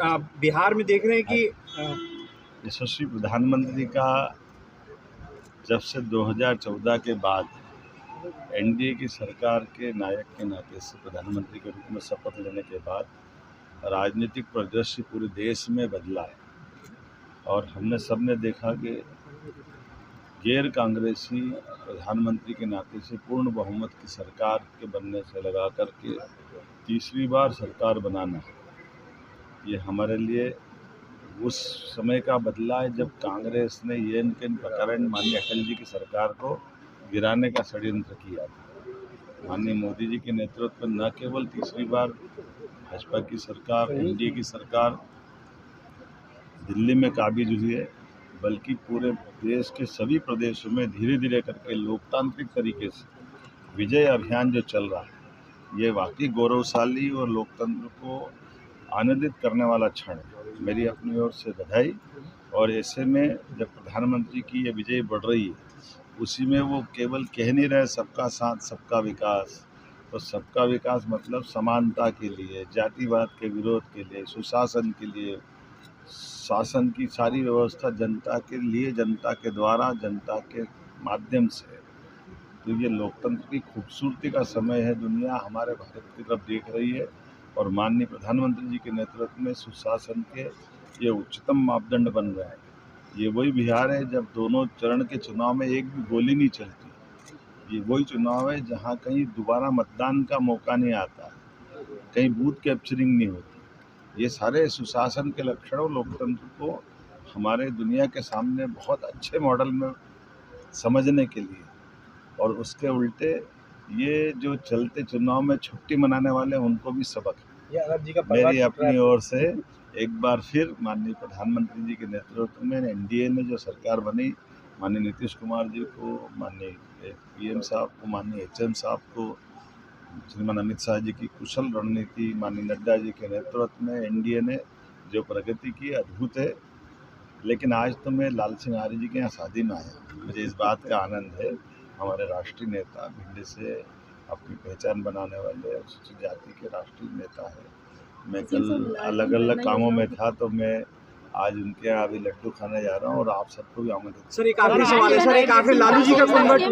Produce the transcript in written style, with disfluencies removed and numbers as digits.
बिहार में देख रहे हैं कि यशस्वी प्रधानमंत्री का जब से 2014 के बाद एनडीए की सरकार के नायक के नाते से प्रधानमंत्री के रूप में शपथ लेने के बाद राजनीतिक परिदृश्य पूरे देश में बदला है। और हमने सबने देखा कि गैर कांग्रेसी प्रधानमंत्री के नाते से पूर्ण बहुमत की सरकार के बनने से लगा करके तीसरी बार सरकार बनाना, ये हमारे लिए उस समय का बदला है जब कांग्रेस ने येन केन प्रकरण माननीय अटल जी की सरकार को गिराने का षड्यंत्र किया था। माननीय मोदी जी के नेतृत्व में न केवल तीसरी बार भाजपा की सरकार, एनडीए की सरकार दिल्ली में काबिज हुई है, बल्कि पूरे देश के सभी प्रदेशों में धीरे धीरे करके लोकतांत्रिक तरीके से विजय अभियान जो चल रहा है, ये वाकई गौरवशाली और लोकतंत्र को आनंदित करने वाला क्षण है। मेरी अपनी ओर से बधाई। और ऐसे में जब प्रधानमंत्री की ये विजय बढ़ रही है, उसी में वो केवल कह नहीं रहे सबका साथ सबका विकास, तो सबका विकास मतलब समानता के लिए, जातिवाद के विरोध के लिए, सुशासन के लिए, शासन की सारी व्यवस्था जनता के लिए, जनता के द्वारा, जनता के माध्यम से। तो ये लोकतंत्र की खूबसूरती का समय है। दुनिया हमारे भारत की तरफ देख रही है और माननीय प्रधानमंत्री जी के नेतृत्व में सुशासन के ये उच्चतम मापदंड बन रहे हैं। ये वही बिहार है जब दोनों चरण के चुनाव में एक भी गोली नहीं चलती। ये वही चुनाव है जहाँ कहीं दोबारा मतदान का मौका नहीं आता, कहीं बूथ कैप्चरिंग नहीं होती। ये सारे सुशासन के लक्षण और लोकतंत्र को हमारे दुनिया के सामने बहुत अच्छे मॉडल में समझने के लिए, और उसके उल्टे ये जो चलते चुनाव में छुट्टी मनाने वाले उनको भी सबक है। मेरी अपनी ओर से एक बार फिर माननीय प्रधानमंत्री जी के नेतृत्व में एनडीए ने जो सरकार बनी, माननीय नीतीश कुमार जी को, माननीय पीएम साहब को, माननीय एचएम साहब को, श्रीमान अमित शाह जी की कुशल रणनीति, माननीय नड्डा जी के नेतृत्व में एनडीए ने जो प्रगति की, अद्भुत है। लेकिन आज तो मैं लाल सिंह आर्य जी के यहाँ शादी में आया। मुझे इस बात का आनंद है, हमारे राष्ट्रीय नेता, भिंड से अपनी पहचान बनाने वाले अनुसूचित जाति के राष्ट्रीय नेता है। मैं कल अलग अलग कामों में था, तो मैं आज उनके यहाँ अभी लड्डू खाने जा रहा हूँ और आप सबको भी आमंत्रित। सर एक आखिरी सवाल है सर, एक आखिरी लालू जी का कन्वर्ट